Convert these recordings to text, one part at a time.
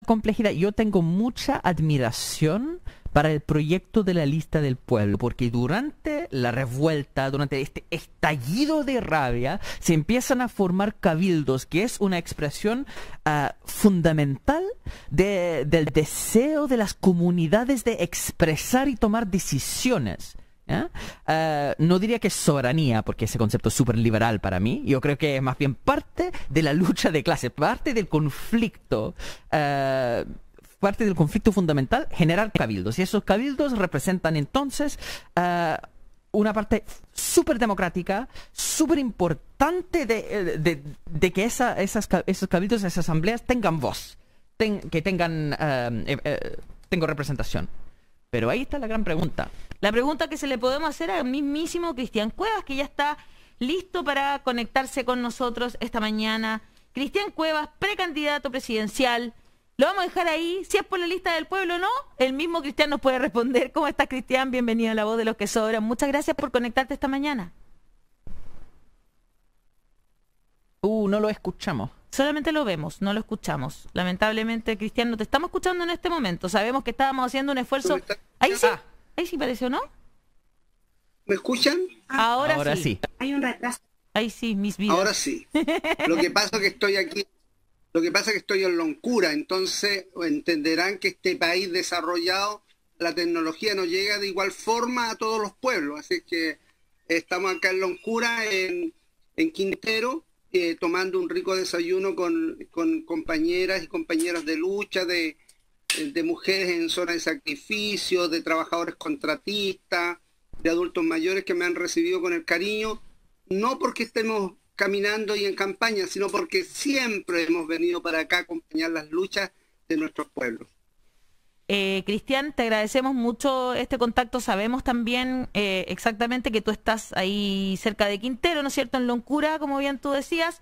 complejidad. Yo tengo mucha admiración para el proyecto de la lista del pueblo, porque durante la revuelta, durante este estallido de rabia, se empiezan a formar cabildos, que es una expresión fundamental del deseo de las comunidades de expresar y tomar decisiones. No diría que es soberanía, porque ese concepto es súper liberal para mí. Yo creo que es más bien parte de la lucha de clase, parte del conflicto. Parte del conflicto fundamental, generar cabildos. Y esos cabildos representan entonces una parte súper democrática, súper importante de que esos cabildos, esas asambleas tengan voz, que tengan representación. Pero ahí está la gran pregunta. La pregunta que se le podemos hacer al mismísimo Cristian Cuevas, que ya está listo para conectarse con nosotros esta mañana. Cristian Cuevas, precandidato presidencial. Lo vamos a dejar ahí, si es por la lista del pueblo o no, el mismo Cristian nos puede responder. ¿Cómo estás, Cristian? Bienvenido a La Voz de los que Sobran. Muchas gracias por conectarte esta mañana. No lo escuchamos. Solamente lo vemos, no lo escuchamos. Lamentablemente, Cristian, no te estamos escuchando en este momento. Sabemos que estábamos haciendo un esfuerzo. Ahí sí pareció, ¿no? ¿Me escuchan? Ahora sí. Hay un retraso. Ahí sí, mis vidas. Ahora sí. Lo que pasa es que estoy aquí. Lo que pasa es que estoy en Loncura, entonces entenderán que este país desarrollado, la tecnología no llega de igual forma a todos los pueblos. Así que estamos acá en Loncura, en Quintero, tomando un rico desayuno con compañeras y compañeros de lucha, de mujeres en zona de sacrificio, de trabajadores contratistas, de adultos mayores que me han recibido con el cariño, no porque estemos caminando y en campaña, sino porque siempre hemos venido para acá a acompañar las luchas de nuestros pueblos. Cristian, te agradecemos mucho este contacto. Sabemos también exactamente que tú estás ahí cerca de Quintero, ¿no es cierto?, en Loncura, como bien tú decías,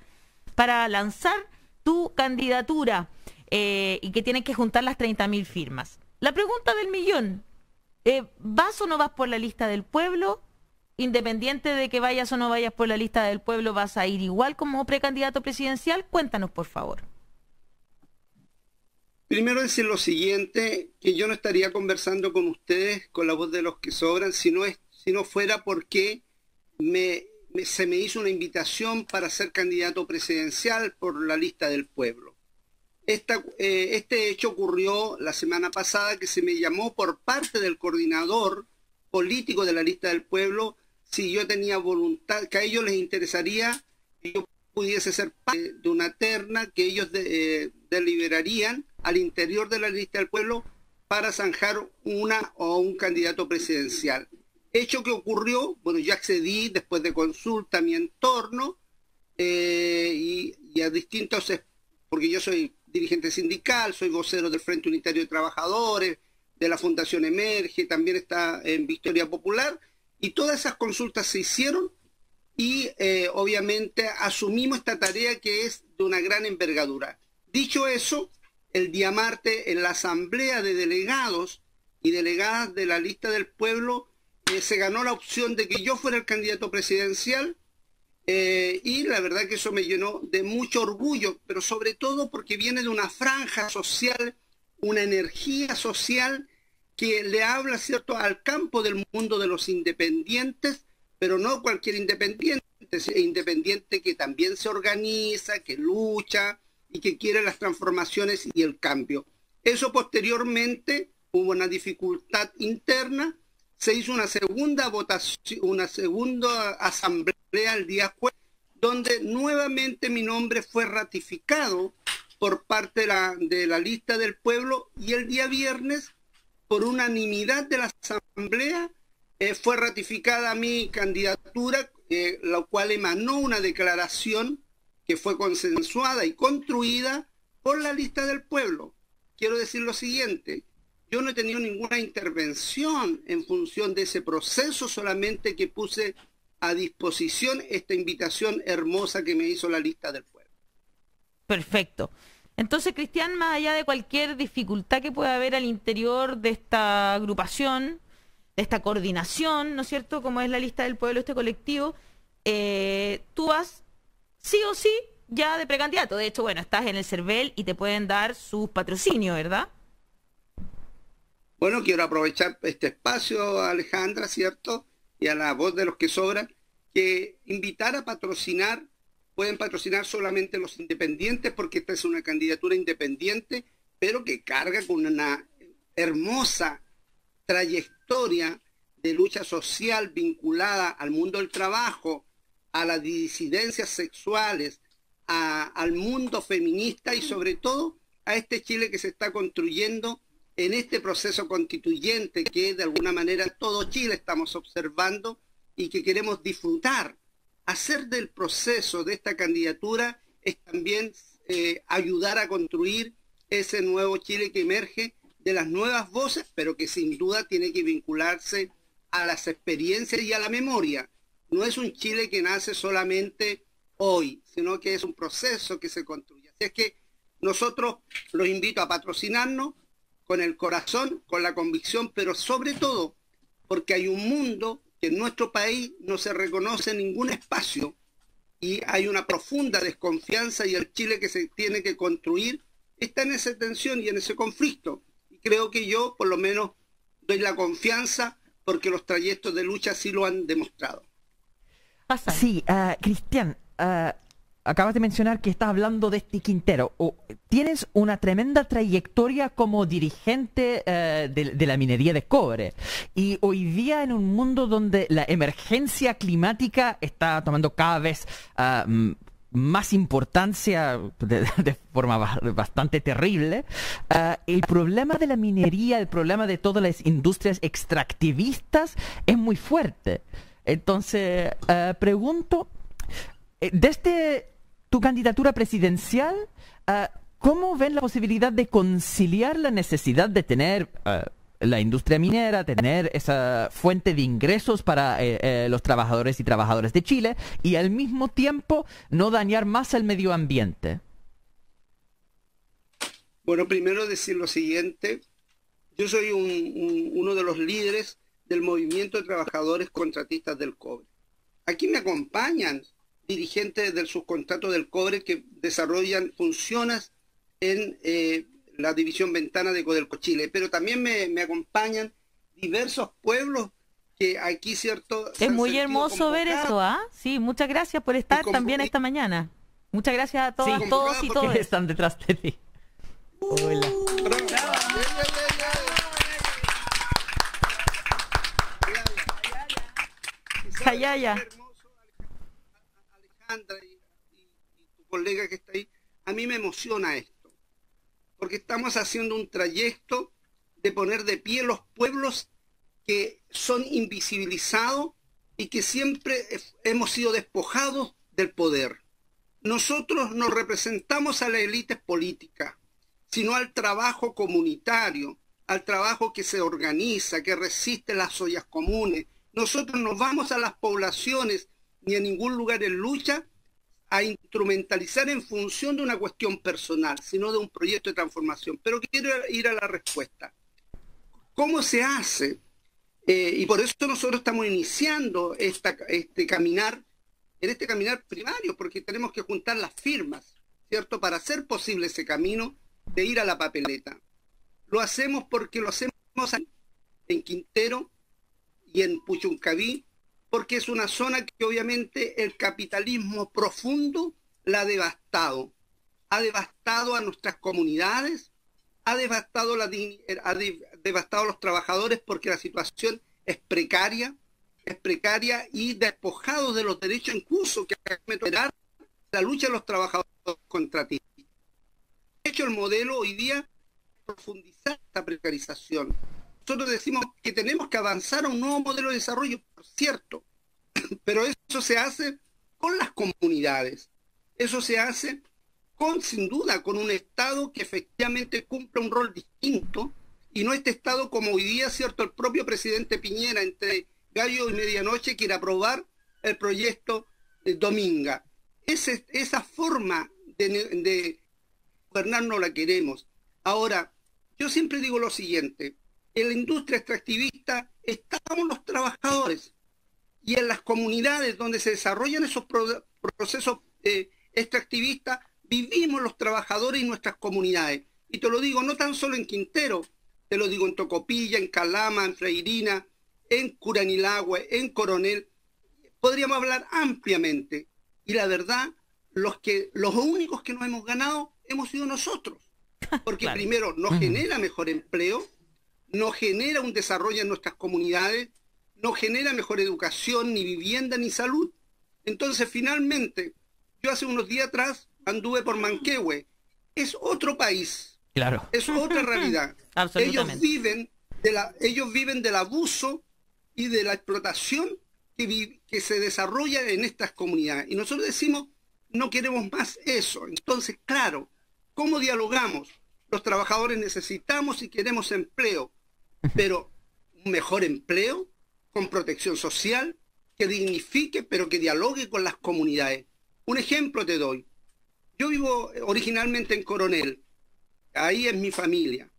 para lanzar tu candidatura y que tienes que juntar las 30.000 firmas. La pregunta del millón, ¿vas o no vas por la lista del pueblo? Independiente de que vayas o no vayas por la lista del pueblo, ¿vas a ir igual como precandidato presidencial? Cuéntanos, por favor. Primero decir lo siguiente, que yo no estaría conversando con ustedes, con La Voz de los que Sobran, si no fuera porque se me hizo una invitación para ser candidato presidencial por la lista del pueblo. Este hecho ocurrió la semana pasada, que se me llamó por parte del coordinador político de la lista del pueblo, si yo tenía voluntad, que a ellos les interesaría que yo pudiese ser parte de una terna que ellos deliberarían al interior de la lista del pueblo para zanjar una o un candidato presidencial. Hecho que ocurrió, bueno, yo accedí después de consulta a mi entorno y a distintos, porque yo soy dirigente sindical, soy vocero del Frente Unitario de Trabajadores, de la Fundación Emerge, también está en Victoria Popular, y todas esas consultas se hicieron y obviamente asumimos esta tarea que es de una gran envergadura. Dicho eso, el día martes en la asamblea de delegados y delegadas de la lista del pueblo se ganó la opción de que yo fuera el candidato presidencial y la verdad que eso me llenó de mucho orgullo, pero sobre todo porque viene de una franja social, una energía social que le habla, ¿cierto?, al campo del mundo de los independientes, pero no cualquier independiente, independiente que también se organiza, que lucha y que quiere las transformaciones y el cambio. Eso posteriormente hubo una dificultad interna, se hizo una segunda votación, una segunda asamblea el día jueves, donde nuevamente mi nombre fue ratificado por parte de la lista del pueblo, y el día viernes, por unanimidad de la asamblea, fue ratificada mi candidatura, la cual emanó una declaración que fue consensuada y construida por la lista del pueblo. Quiero decir lo siguiente, yo no he tenido ninguna intervención en función de ese proceso, solamente que puse a disposición esta invitación hermosa que me hizo la lista del pueblo. Perfecto. Entonces, Cristian, más allá de cualquier dificultad que pueda haber al interior de esta agrupación, de esta coordinación, ¿no es cierto?, como es la lista del pueblo, este colectivo, tú vas sí o sí ya de precandidato. De hecho, bueno, estás en el CERVEL y te pueden dar sus patrocinios, ¿verdad? Bueno, quiero aprovechar este espacio, Alejandra, ¿cierto? Y a la voz de los que sobran, que invitar a patrocinar, pueden patrocinar solamente los independientes, porque esta es una candidatura independiente, pero que carga con una hermosa trayectoria de lucha social vinculada al mundo del trabajo, a las disidencias sexuales, al mundo feminista y sobre todo a este Chile que se está construyendo en este proceso constituyente que de alguna manera todo Chile estamos observando y que queremos disfrutar. Hacer del proceso de esta candidatura es también ayudar a construir ese nuevo Chile que emerge de las nuevas voces, pero que sin duda tiene que vincularse a las experiencias y a la memoria. No es un Chile que nace solamente hoy, sino que es un proceso que se construye. Así es que nosotros los invito a patrocinarnos con el corazón, con la convicción, pero sobre todo porque hay un mundo que en nuestro país no se reconoce en ningún espacio y hay una profunda desconfianza y el Chile que se tiene que construir está en esa tensión y en ese conflicto. Y creo que yo, por lo menos, doy la confianza porque los trayectos de lucha sí lo han demostrado. Sí, Cristian, acabas de mencionar que estás hablando de este Quintero. Tienes una tremenda trayectoria como dirigente de la minería de cobre. Y hoy día en un mundo donde la emergencia climática está tomando cada vez más importancia de forma bastante terrible, el problema de la minería, el problema de todas las industrias extractivistas es muy fuerte. Entonces, pregunto, desde tu candidatura presidencial, ¿cómo ven la posibilidad de conciliar la necesidad de tener la industria minera, tener esa fuente de ingresos para los trabajadores y trabajadoras de Chile y al mismo tiempo no dañar más al medio ambiente? Bueno, primero decir lo siguiente. Yo soy uno de los líderes del movimiento de trabajadores contratistas del cobre. Aquí me acompañan dirigentes del subcontrato del cobre que desarrollan funciones en la división Ventana de Codelco Chile, pero también me acompañan diversos pueblos que aquí, ¿cierto? Es muy hermoso ver eso, ¿ah? Sí, muchas gracias por estar también esta mañana. Muchas gracias a todas, sí, todos y todas. Están detrás de ti. Hola. Jayaya. Alejandra y tu colega que está ahí, a mí me emociona esto, porque estamos haciendo un trayecto de poner de pie los pueblos que son invisibilizados y que siempre hemos sido despojados del poder. Nosotros no representamos a las élites políticas, sino al trabajo comunitario, al trabajo que se organiza, que resiste las ollas comunes. Nosotros no vamos a las poblaciones ni a ningún lugar en lucha a instrumentalizar en función de una cuestión personal, sino de un proyecto de transformación. Pero quiero ir a la respuesta. ¿Cómo se hace? Y por eso nosotros estamos iniciando este caminar primario, porque tenemos que juntar las firmas, ¿cierto? Para hacer posible ese camino de ir a la papeleta. Lo hacemos porque lo hacemos en Quintero y en Puchuncaví, porque es una zona que obviamente el capitalismo profundo la ha devastado. Ha devastado a nuestras comunidades, ha devastado a los trabajadores porque la situación es precaria y despojados de los derechos en curso que meterá la lucha de los trabajadores contratistas. De hecho, el modelo hoy día es profundizar esta precarización. Nosotros decimos que tenemos que avanzar a un nuevo modelo de desarrollo, por cierto, pero eso se hace con las comunidades. Eso se hace sin duda, con un Estado que efectivamente cumpla un rol distinto y no este Estado como hoy día, ¿cierto? El propio presidente Piñera, entre gallo y medianoche, quiere aprobar el proyecto Dominga. Esa forma de gobernar no la queremos. Ahora, yo siempre digo lo siguiente. En la industria extractivista estamos los trabajadores y en las comunidades donde se desarrollan esos procesos extractivista, vivimos los trabajadores y nuestras comunidades. Y te lo digo no tan solo en Quintero, te lo digo en Tocopilla, en Calama, en Freirina, en Curanilahue, en Coronel. Podríamos hablar ampliamente. Y la verdad, los únicos que nos hemos ganado hemos sido nosotros. Porque Claro. primero nos genera mejor empleo, nos genera un desarrollo en nuestras comunidades, nos genera mejor educación, ni vivienda, ni salud. Entonces, finalmente, yo hace unos días atrás anduve por Manquehue. Es otro país, Claro. es otra realidad. Absolutamente. Ellos viven del abuso y de la explotación que se desarrolla en estas comunidades. Y nosotros decimos, no queremos más eso. Entonces, claro, ¿cómo dialogamos? Los trabajadores necesitamos y queremos empleo, pero un mejor empleo con protección social, que dignifique, pero que dialogue con las comunidades. Un ejemplo te doy. Yo vivo originalmente en Coronel, ahí es mi familia.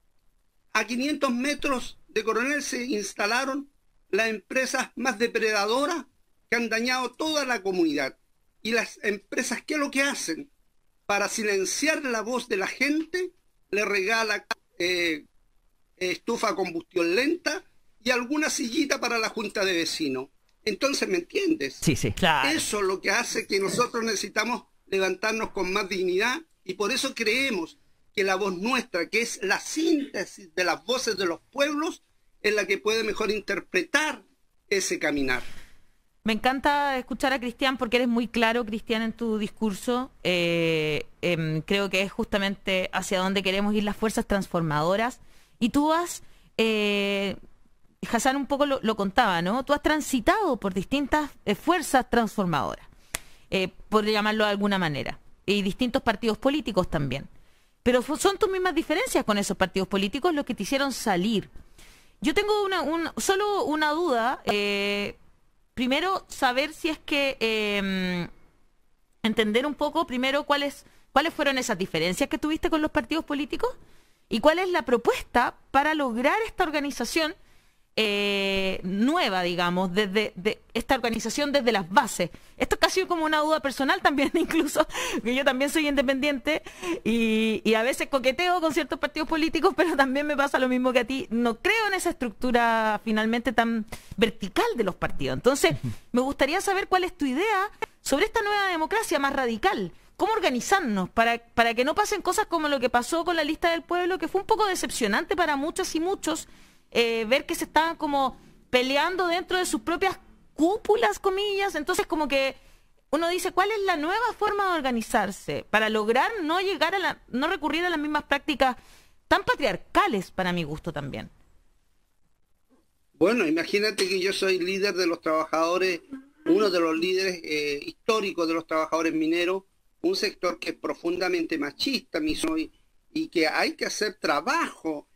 A 500 metros de Coronel se instalaron las empresas más depredadoras que han dañado toda la comunidad. Y las empresas, ¿qué es lo que hacen? Para silenciar la voz de la gente, le regala estufa a combustión lenta y alguna sillita para la junta de vecinos. Entonces, ¿me entiendes? Sí, sí. Claro. Eso es lo que hace que nosotros necesitamos levantarnos con más dignidad y por eso creemos que la voz nuestra, que es la síntesis de las voces de los pueblos, es la que puede mejor interpretar ese caminar. Me encanta escuchar a Cristian porque eres muy claro, Cristian, en tu discurso. Creo que es justamente hacia donde queremos ir las fuerzas transformadoras. Y tú has, Hassan un poco lo contaba, ¿no? Tú has transitado por distintas fuerzas transformadoras, por llamarlo de alguna manera, y distintos partidos políticos también. Pero son tus mismas diferencias con esos partidos políticos los que te hicieron salir. Yo tengo solo una duda. Primero, saber si es que entender un poco, primero, cuáles fueron esas diferencias que tuviste con los partidos políticos y cuál es la propuesta para lograr esta organización nueva, digamos, desde esta organización desde las bases. Esto es casi como una duda personal también, incluso, que yo también soy independiente y a veces coqueteo con ciertos partidos políticos, pero también me pasa lo mismo que a ti. No creo en esa estructura finalmente tan vertical de los partidos. Entonces, me gustaría saber cuál es tu idea sobre esta nueva democracia más radical. ¿Cómo organizarnos para que no pasen cosas como lo que pasó con la lista del pueblo, que fue un poco decepcionante para muchas y muchos, ver que se estaban como peleando dentro de sus propias cúpulas, comillas? Entonces como que uno dice, ¿cuál es la nueva forma de organizarse para lograr no recurrir a las mismas prácticas tan patriarcales para mi gusto también? Bueno, imagínate que yo soy líder de los trabajadores, uno de los líderes históricos de los trabajadores mineros, un sector que es profundamente machista, y que hay que hacer trabajo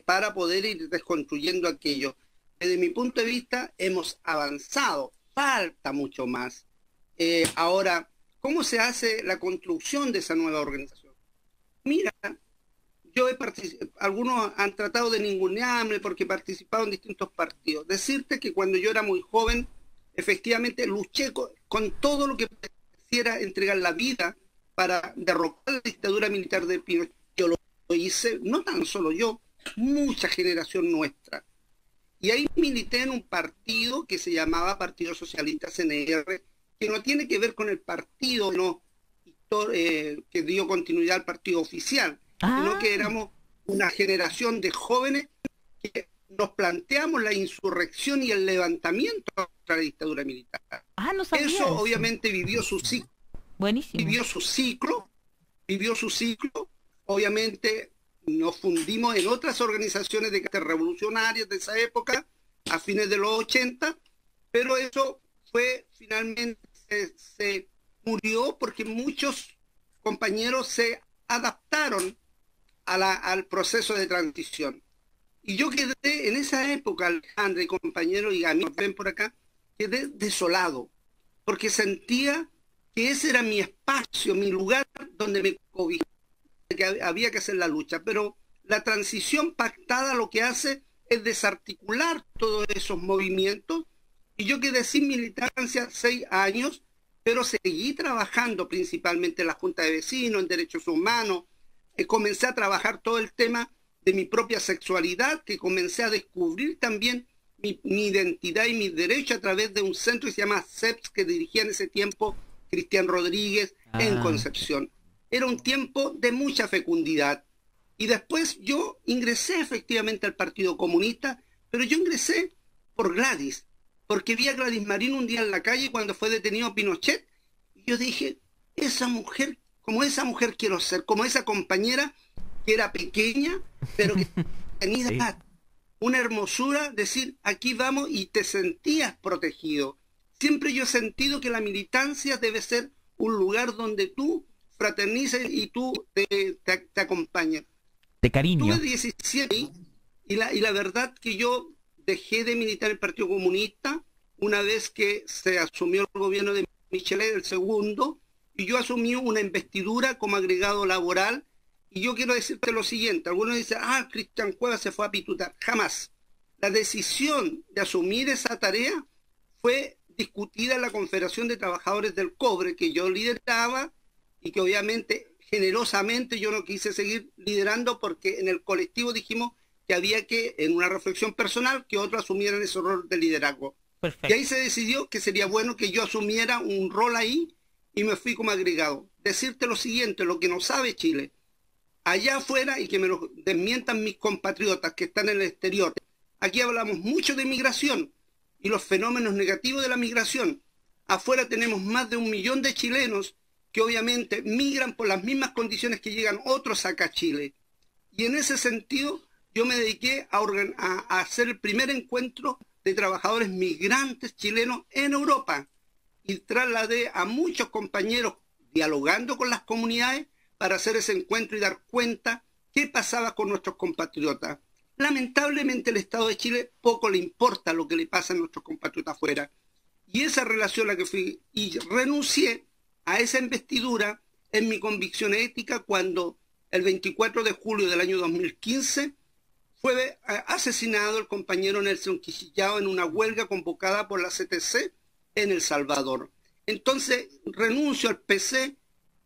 para poder ir desconstruyendo aquello. Desde mi punto de vista hemos avanzado, falta mucho más. Ahora, ¿cómo se hace la construcción de esa nueva organización? Mira, algunos han tratado de ningunearme porque he participado en distintos partidos. Decirte que cuando yo era muy joven, efectivamente luché con todo lo que quisiera entregar la vida para derrocar la dictadura militar de Pinochet. Yo lo hice, no tan solo yo, mucha generación nuestra. Y ahí milité en un partido que se llamaba Partido Socialista CNR, que no tiene que ver con el partido que dio continuidad al partido oficial, sino que éramos una generación de jóvenes que nos planteamos la insurrección y el levantamiento contra la dictadura militar. No sabía eso eso. obviamente vivió su ciclo. Buenísimo. Vivió su ciclo, obviamente nos fundimos en otras organizaciones de carácter revolucionarias de esa época, a fines de los 80, pero eso finalmente se murió porque muchos compañeros se adaptaron al proceso de transición. Y yo quedé en esa época, Alejandro y compañeros y amigos, ven por acá, quedé desolado, porque sentía que ese era mi espacio, mi lugar donde me cobijaba, que había que hacer la lucha. Pero la transición pactada lo que hace es desarticular todos esos movimientos, y yo quedé sin militancia 6 años, pero seguí trabajando principalmente en la Junta de Vecinos, en Derechos Humanos. Comencé a trabajar todo el tema de mi propia sexualidad, que comencé a descubrir también mi identidad y mis derechos a través de un centro que se llama CEPS, que dirigía en ese tiempo Cristian Rodríguez en Concepción. Era un tiempo de mucha fecundidad. Y después yo ingresé efectivamente al Partido Comunista, pero yo ingresé por Gladys, porque vi a Gladys Marín un día en la calle cuando fue detenido Pinochet, y yo dije, esa mujer quiero ser, como esa compañera que era pequeña, pero que tenía edad, una hermosura, decir, aquí vamos, y te sentías protegido. Siempre yo he sentido que la militancia debe ser un lugar donde tú fraternices y tú te acompañas. De cariño. Tuve 17 y la verdad que yo dejé de militar en el Partido Comunista una vez que se asumió el gobierno de Michelet, el segundo, y yo asumí una investidura como agregado laboral. Y yo quiero decirte lo siguiente, algunos dicen, Cristian Cuevas se fue a pitutar. Jamás. La decisión de asumir esa tarea fue discutida en la Confederación de Trabajadores del Cobre, que yo lideraba y que obviamente, generosamente, yo no quise seguir liderando porque en el colectivo dijimos que había que, en una reflexión personal, que otros asumieran ese rol de liderazgo. Perfecto. Y ahí se decidió que sería bueno que yo asumiera un rol ahí y me fui como agregado. Decirte lo siguiente, lo que no sabe Chile, allá afuera, y que me lo desmientan mis compatriotas que están en el exterior, aquí hablamos mucho de migración y los fenómenos negativos de la migración. Afuera tenemos más de 1 millón de chilenos que obviamente migran por las mismas condiciones que llegan otros acá a Chile. Y en ese sentido yo me dediqué a hacer el primer encuentro de trabajadores migrantes chilenos en Europa y trasladé a muchos compañeros dialogando con las comunidades para hacer ese encuentro y dar cuenta qué pasaba con nuestros compatriotas. Lamentablemente el Estado de Chile poco le importa lo que le pasa a nuestros compatriotas afuera. Y esa relación a la que fui, y renuncié a esa investidura en mi convicción ética cuando el 24 de julio del año 2015 fue asesinado el compañero Nelson Quisillao en una huelga convocada por la CTC en El Salvador. Entonces renuncio al PC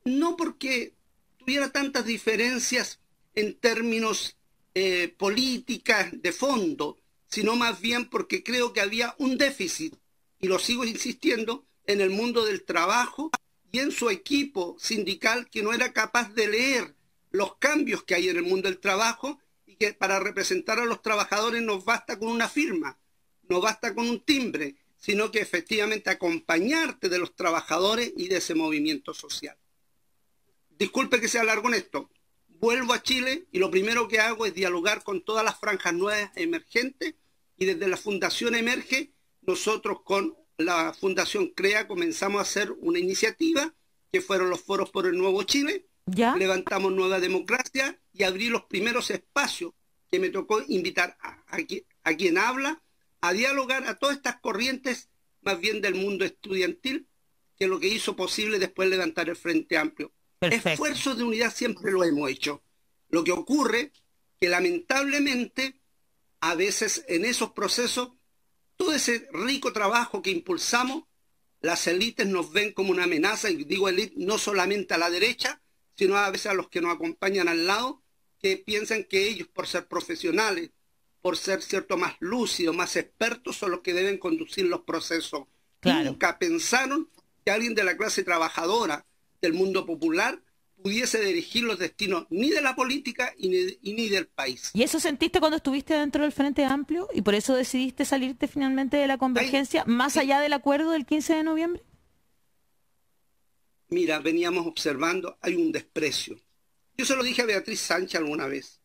no porque tuviera tantas diferencias en términos políticas de fondo, sino más bien porque creo que había un déficit, y lo sigo insistiendo, en el mundo del trabajo y en su equipo sindical, que no era capaz de leer los cambios que hay en el mundo del trabajo, y que para representar a los trabajadores no basta con una firma, no basta con un timbre, sino que efectivamente acompañarte de los trabajadores y de ese movimiento social. Disculpe que sea largo en esto. Vuelvo a Chile y lo primero que hago es dialogar con todas las franjas nuevas emergentes, y desde la Fundación Emerge, nosotros con la Fundación CREA comenzamos a hacer una iniciativa que fueron los foros por el Nuevo Chile. ¿Ya? Levantamos Nueva Democracia y abrí los primeros espacios que me tocó invitar a quien habla a dialogar a todas estas corrientes más bien del mundo estudiantil, que lo que hizo posible después levantar el Frente Amplio. Perfecto. Esfuerzos de unidad siempre lo hemos hecho. Lo que ocurre que lamentablemente a veces en esos procesos todo ese rico trabajo que impulsamos, las élites nos ven como una amenaza, y digo élite no solamente a la derecha, sino a veces a los que nos acompañan al lado, que piensan que ellos, por ser profesionales, por ser cierto más lúcidos, más expertos, son los que deben conducir los procesos. Claro. Nunca pensaron que alguien de la clase trabajadora, del mundo popular, pudiese dirigir los destinos ni de la política ni del país. ¿Y eso sentiste cuando estuviste dentro del Frente Amplio y por eso decidiste salirte finalmente de la convergencia, más allá del acuerdo del 15 de noviembre? Mira, veníamos observando, hay un desprecio. Yo se lo dije a Beatriz Sánchez alguna vez.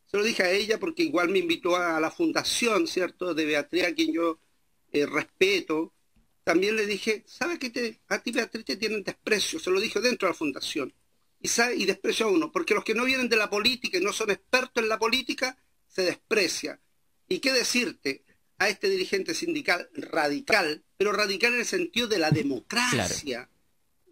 Se lo dije a ella porque igual me invitó a la fundación, ¿cierto?, de Beatriz, a quien yo respeto. También le dije, ¿sabes qué? A ti, Beatriz, te tienen desprecio. Se lo dije dentro de la fundación. Y desprecio a uno, porque los que no vienen de la política y no son expertos en la política, se desprecia. ¿Y qué decirte a este dirigente sindical radical, pero radical en el sentido de la democracia? Claro.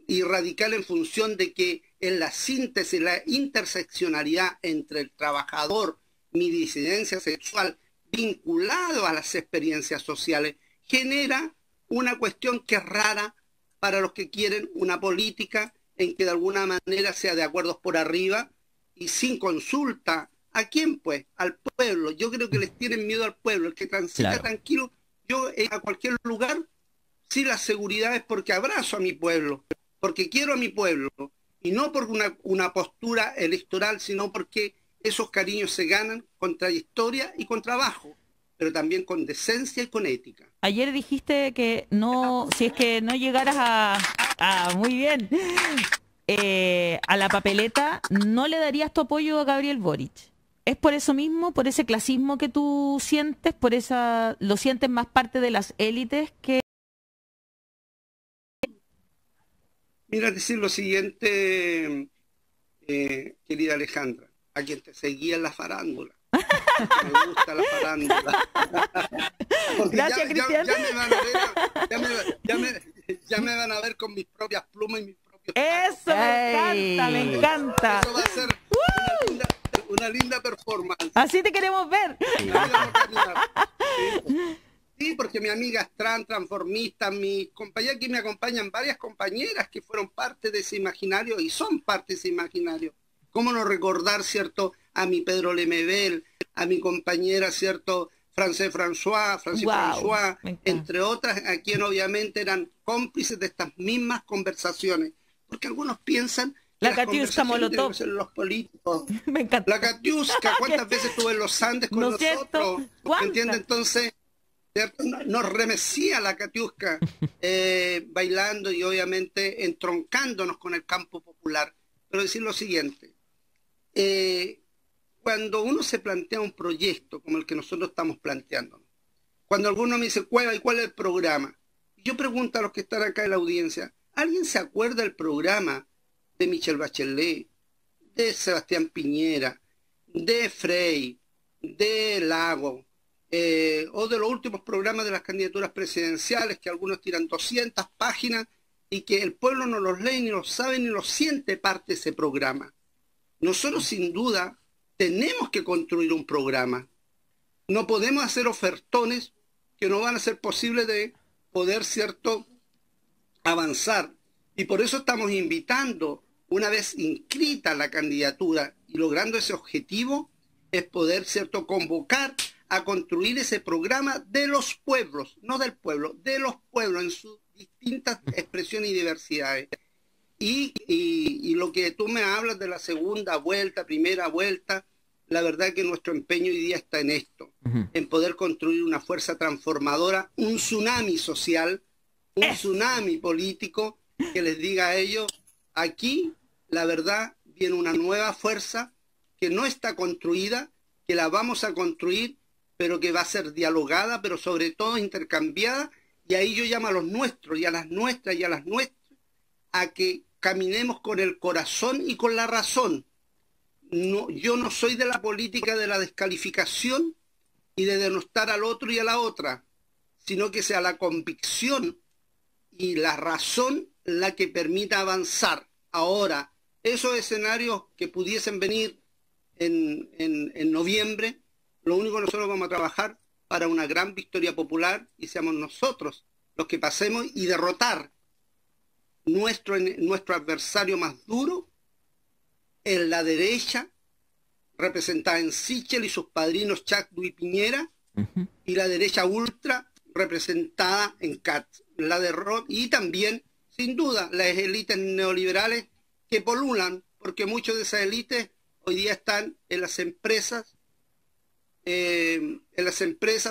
Y radical en función de que en la síntesis, la interseccionalidad entre el trabajador, mi disidencia sexual, vinculado a las experiencias sociales, genera una cuestión que es rara para los que quieren una política en que de alguna manera sea de acuerdos por arriba y sin consulta. ¿A quién, pues? Al pueblo. Yo creo que les tienen miedo al pueblo. El que transita tranquilo, yo a cualquier lugar, sí, la seguridad es porque abrazo a mi pueblo, porque quiero a mi pueblo, y no por una postura electoral, sino porque esos cariños se ganan con trayectoria y con trabajo, pero también con decencia y con ética. Ayer dijiste que no, si es que no llegaras muy bien, a la papeleta, no le darías tu apoyo a Gabriel Boric. ¿Es por eso mismo, por ese clasismo que tú sientes, lo sientes más parte de las élites que... Mira, decir lo siguiente, querida Alejandra, a quien te seguía en la farándula. Me gusta la farándula. Gracias, Cristian. Ya me van a ver con mis propias plumas y mis propios... Eso, me encanta. Eso va a ser una linda performance. Así te queremos ver. Sí, porque mi amiga es transformista, mis compañeras que me acompañan, varias compañeras que fueron parte de ese imaginario y son parte de ese imaginario. ¿Cómo no recordar, cierto, a mi Pedro Lemebel, a mi compañera, cierto, Francis François, entre otras, a quien obviamente eran cómplices de estas mismas conversaciones? Porque algunos piensan que la Katiuska Molotov, los políticos. Me encanta. La Katiuska, ¿cuántas veces estuve en los Andes con nosotros? ¿Entiendes? Entonces, ¿cierto? Nos remecía la Katiuska bailando y obviamente entroncándonos con el campo popular. Pero decir lo siguiente, cuando uno se plantea un proyecto como el que nosotros estamos planteando, cuando alguno me dice, ¿cuál es el programa? Yo pregunto a los que están acá en la audiencia, ¿alguien se acuerda del programa de Michelle Bachelet, de Sebastián Piñera, de Frei, de Lago, o de los últimos programas de las candidaturas presidenciales, que algunos tiran 200 páginas y que el pueblo no los lee, ni los sabe, ni los siente parte de ese programa? Nosotros sin duda tenemos que construir un programa. No podemos hacer ofertones que no van a ser posibles de poder, cierto, avanzar. Y por eso estamos invitando, una vez inscrita la candidatura y logrando ese objetivo, es poder, cierto, convocar a construir ese programa de los pueblos, no del pueblo, de los pueblos en sus distintas expresiones y diversidades. Y lo que tú me hablas de la segunda vuelta, primera vuelta, la verdad que nuestro empeño hoy día está en esto, en poder construir una fuerza transformadora, un tsunami social, un tsunami político, que les diga a ellos, aquí la verdad viene una nueva fuerza que no está construida, que la vamos a construir, pero que va a ser dialogada, pero sobre todo intercambiada, y ahí yo llamo a los nuestros, y a las nuestras, y a las nuestras, a que caminemos con el corazón y con la razón. No, yo no soy de la política de la descalificación y de denostar al otro y a la otra, sino que sea la convicción y la razón la que permita avanzar. Ahora, esos escenarios que pudiesen venir en noviembre, lo único que nosotros vamos a trabajar para una gran victoria popular y seamos nosotros los que pasemos y derrotar nuestro adversario más duro en la derecha, representada en Sichel y sus padrinos Chacdu y Piñera, y la derecha ultra representada en Katz, la derrota, y también, sin duda, las élites neoliberales que polulan, porque muchas de esas élites hoy día están en las empresas,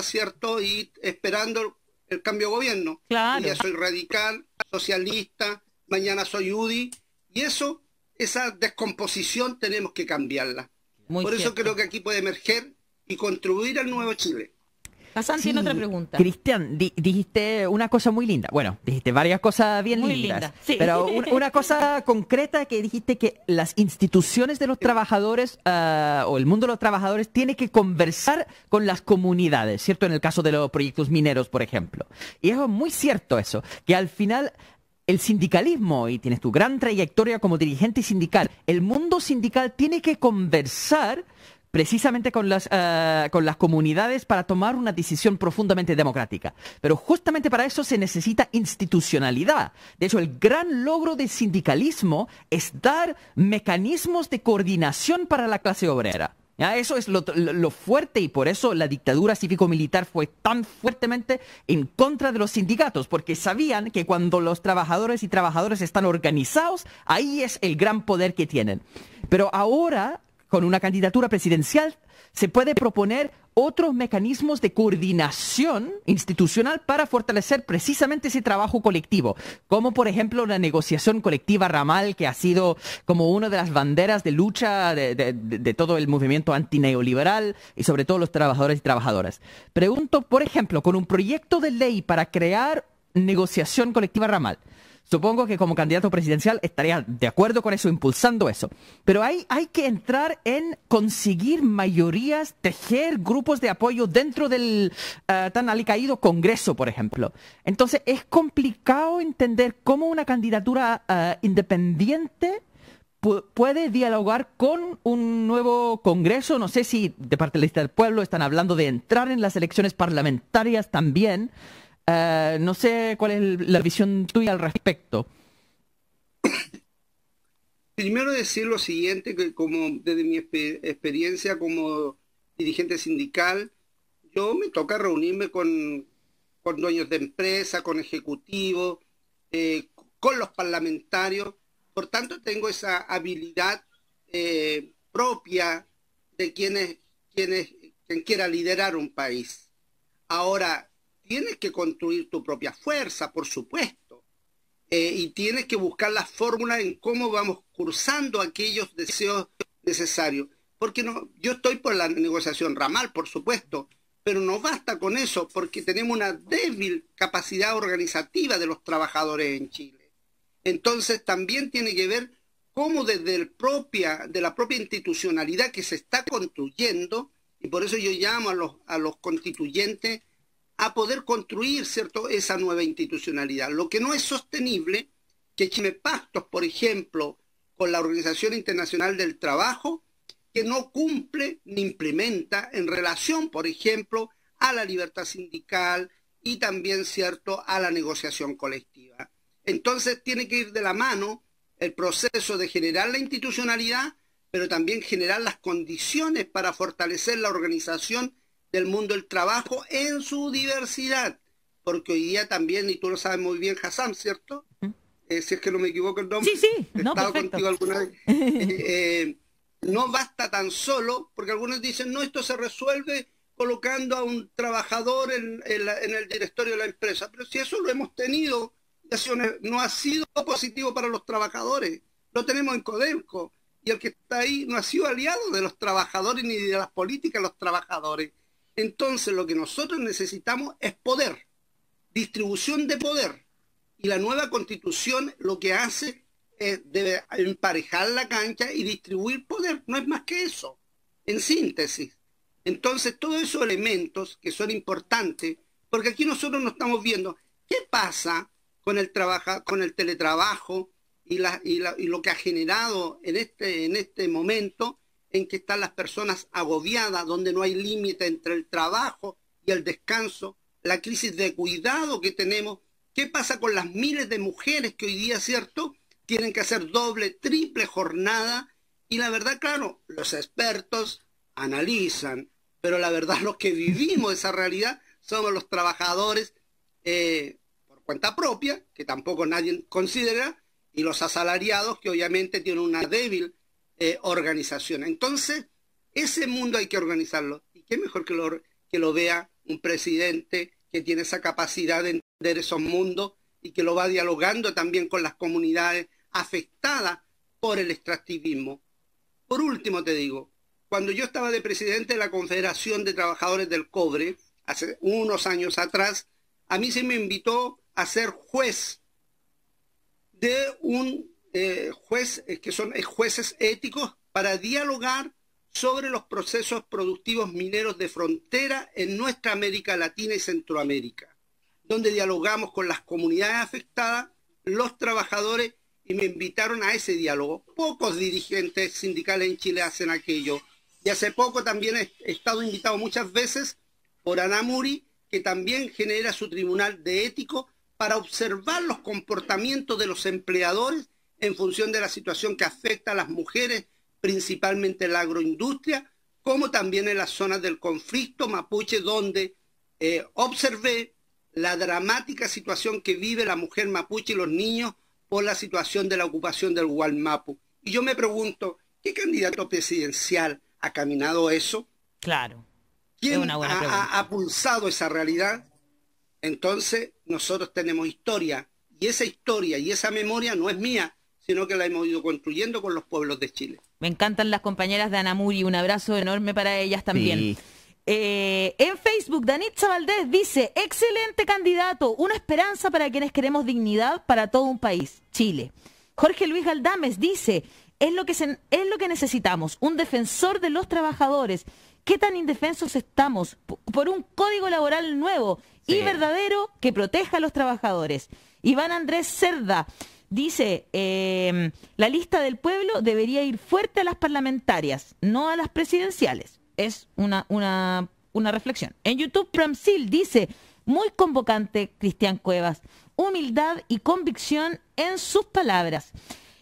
¿cierto? Y esperando el cambio de gobierno. Claro. Hoy día soy radical, socialista, mañana soy UDI, y esa descomposición tenemos que cambiarla. Por eso creo que aquí puede emerger y contribuir al nuevo Chile. Hassan tiene otra pregunta. Cristian, dijiste una cosa muy linda. Bueno, dijiste varias cosas bien muy lindas. Sí. Pero una cosa concreta que dijiste, que las instituciones de los trabajadores o el mundo de los trabajadores tiene que conversar con las comunidades, ¿cierto? En el caso de los proyectos mineros, por ejemplo. Y es muy cierto eso, que al final el sindicalismo, y tienes tu gran trayectoria como dirigente sindical, el mundo sindical tiene que conversar precisamente con las comunidades para tomar una decisión profundamente democrática. Pero justamente para eso se necesita institucionalidad. De hecho, el gran logro del sindicalismo es dar mecanismos de coordinación para la clase obrera. ¿Ya? Eso es lo fuerte, y por eso la dictadura cívico-militar fue tan fuertemente en contra de los sindicatos, porque sabían que cuando los trabajadores y trabajadoras están organizados, ahí es el gran poder que tienen. Pero ahora, con una candidatura presidencial, se puede proponer otros mecanismos de coordinación institucional para fortalecer precisamente ese trabajo colectivo, como por ejemplo la negociación colectiva ramal, que ha sido como una de las banderas de lucha de todo el movimiento antineoliberal y sobre todo los trabajadores y trabajadoras. Pregunto, por ejemplo, con un proyecto de ley para crear negociación colectiva ramal, supongo que como candidato presidencial estaría de acuerdo con eso, impulsando eso. Pero hay que entrar en conseguir mayorías, tejer grupos de apoyo dentro del tan alicaído Congreso, por ejemplo. Entonces es complicado entender cómo una candidatura independiente puede dialogar con un nuevo Congreso. No sé si de parte de la Lista del Pueblo están hablando de entrar en las elecciones parlamentarias también. No sé cuál es la visión tuya al respecto. Primero decir lo siguiente, que como desde mi experiencia como dirigente sindical, yo me toca reunirme con dueños de empresa, con ejecutivos, con los parlamentarios. Por tanto, tengo esa habilidad propia de quien quiera liderar un país. Ahora, tienes que construir tu propia fuerza, por supuesto, y tienes que buscar las fórmulas en cómo vamos cursando aquellos deseos necesarios. Porque no, yo estoy por la negociación ramal, por supuesto, pero no basta con eso, porque tenemos una débil capacidad organizativa de los trabajadores en Chile. Entonces también tiene que ver cómo desde de la propia institucionalidad que se está construyendo, y por eso yo llamo a los constituyentes a poder construir, ¿cierto?, esa nueva institucionalidad. Lo que no es sostenible, que firme pactos, por ejemplo, con la Organización Internacional del Trabajo, que no cumple ni implementa en relación, por ejemplo, a la libertad sindical y también, ¿cierto?, a la negociación colectiva. Entonces tiene que ir de la mano el proceso de generar la institucionalidad, pero también generar las condiciones para fortalecer la organización del mundo del trabajo en su diversidad, porque hoy día también, y tú lo sabes muy bien, Hassam, ¿cierto? Si es que no me equivoco el nombre. Sí, he no, estado perfecto. contigo alguna vez. No basta tan solo, porque algunos dicen, no, esto se resuelve colocando a un trabajador en el directorio de la empresa, pero si eso lo hemos tenido, no ha sido positivo para los trabajadores, lo tenemos en Codelco, y el que está ahí no ha sido aliado de los trabajadores ni de las políticas de los trabajadores. Entonces lo que nosotros necesitamos es poder, distribución de poder. Y la nueva constitución lo que hace es debe emparejar la cancha y distribuir poder. No es más que eso, en síntesis. Entonces todos esos elementos que son importantes, porque aquí nosotros no estamos viendo qué pasa con el teletrabajo y lo que ha generado en este momento en que están las personas agobiadas, donde no hay límite entre el trabajo y el descanso, la crisis de cuidado que tenemos. ¿Qué pasa con las miles de mujeres que hoy día, cierto, tienen que hacer doble, triple jornada? Y la verdad, claro, los expertos analizan, pero la verdad los que vivimos esa realidad somos los trabajadores por cuenta propia, que tampoco nadie considera, y los asalariados, que obviamente tienen una débil organización. Entonces, ese mundo hay que organizarlo. Y qué mejor que lo vea un presidente que tiene esa capacidad de entender esos mundos y que lo va dialogando también con las comunidades afectadas por el extractivismo. Por último te digo, cuando yo estaba de presidente de la Confederación de Trabajadores del Cobre, hace unos años atrás, a mí se me invitó a ser juez de un jueces éticos para dialogar sobre los procesos productivos mineros de frontera en nuestra América Latina y Centroamérica, donde dialogamos con las comunidades afectadas, los trabajadores, y me invitaron a ese diálogo. Pocos dirigentes sindicales en Chile hacen aquello. Y hace poco también he estado invitado muchas veces por Anamuri, que también genera su tribunal de ético para observar los comportamientos de los empleadores en función de la situación que afecta a las mujeres, principalmente en la agroindustria, como también en las zonas del conflicto mapuche, donde observé la dramática situación que vive la mujer mapuche y los niños por la situación de la ocupación del Gualmapu. Y yo me pregunto, ¿qué candidato presidencial ha caminado eso? Claro. ¿Quién ha pulsado esa realidad? Entonces, nosotros tenemos historia, y esa memoria no es mía, sino que la hemos ido construyendo con los pueblos de Chile. Me encantan las compañeras de Anamuri, un abrazo enorme para ellas también. Sí. En Facebook, Danitza Valdés dice, excelente candidato, una esperanza para quienes queremos dignidad para todo un país, Chile. Jorge Luis Galdames dice, es lo que necesitamos, un defensor de los trabajadores. ¿Qué tan indefensos estamos por un código laboral nuevo y verdadero que proteja a los trabajadores? Iván Andrés Cerda dice, la lista del pueblo debería ir fuerte a las parlamentarias, no a las presidenciales. Es una reflexión. En YouTube, Pramsil dice, muy convocante Cristian Cuevas, humildad y convicción en sus palabras.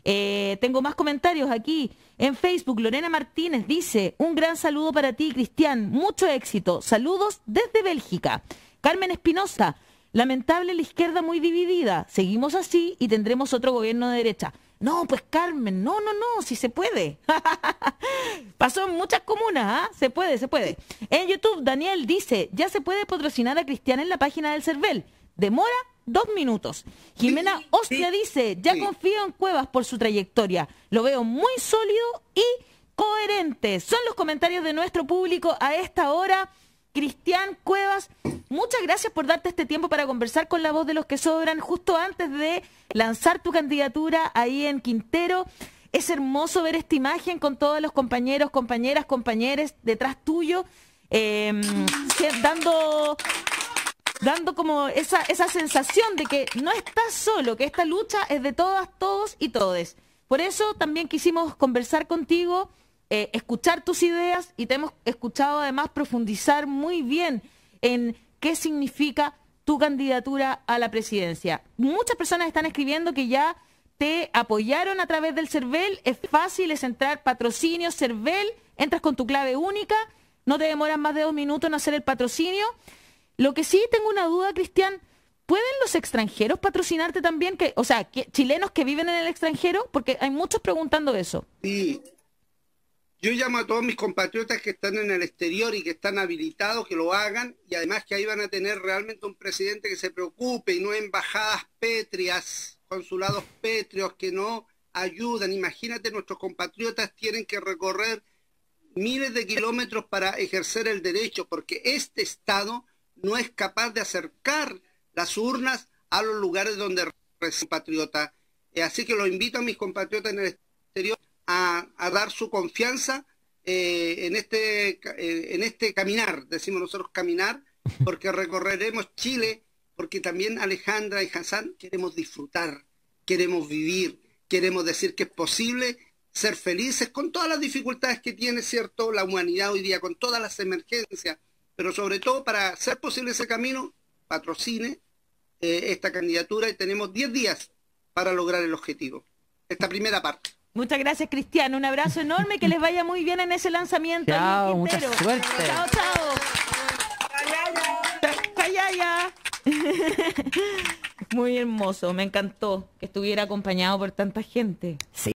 Tengo más comentarios aquí. En Facebook, Lorena Martínez dice, un gran saludo para ti, Cristian, mucho éxito. Saludos desde Bélgica. Carmen Espinosa, lamentable la izquierda muy dividida. Seguimos así y tendremos otro gobierno de derecha. No, pues Carmen, no, si se puede. Pasó en muchas comunas, ¿ah? Se puede. En YouTube, Daniel dice, ya se puede patrocinar a Cristian en la página del CERVEL. Demora 2 minutos. Jimena Ostia dice, ya confío en Cuevas por su trayectoria. Lo veo muy sólido y coherente. Son los comentarios de nuestro público a esta hora. Cristian Cuevas, muchas gracias por darte este tiempo para conversar con la voz de los que sobran justo antes de lanzar tu candidatura ahí en Quintero. Es hermoso ver esta imagen con todos los compañeros, compañeres detrás tuyo, dando como esa sensación de que no estás solo, que esta lucha es de todas, todos y todes. Por eso también quisimos conversar contigo, escuchar tus ideas, y te hemos escuchado además profundizar muy bien en qué significa tu candidatura a la presidencia. Muchas personas están escribiendo que ya te apoyaron a través del CERVEL. Es fácil, es entrar patrocinio CERVEL, entras con tu clave única, no te demoras más de 2 minutos en hacer el patrocinio. Lo que sí tengo una duda, Cristian, ¿pueden los extranjeros patrocinarte también? Chilenos que viven en el extranjero, porque hay muchos preguntando eso. Sí. Yo llamo a todos mis compatriotas que están en el exterior y que están habilitados que lo hagan, y además que ahí van a tener realmente un presidente que se preocupe y no embajadas pétreas, consulados pétreos que no ayudan. Imagínate, nuestros compatriotas tienen que recorrer miles de kilómetros para ejercer el derecho, porque este Estado no es capaz de acercar las urnas a los lugares donde reside compatriota. Así que los invito a mis compatriotas en el exterior a dar su confianza en este caminar, decimos nosotros caminar, porque recorreremos Chile, porque también Alejandra y Hassan queremos disfrutar, queremos vivir, queremos decir que es posible ser felices con todas las dificultades que tiene, ¿cierto?, la humanidad hoy día, con todas las emergencias, pero sobre todo para hacer posible ese camino, patrocine esta candidatura, y tenemos 10 días para lograr el objetivo. Esta primera parte. Muchas gracias, Cristian. Un abrazo enorme, que les vaya muy bien en ese lanzamiento. Chao, mucha suerte. Chao. Callaya. Muy hermoso, me encantó que estuviera acompañado por tanta gente. Sí.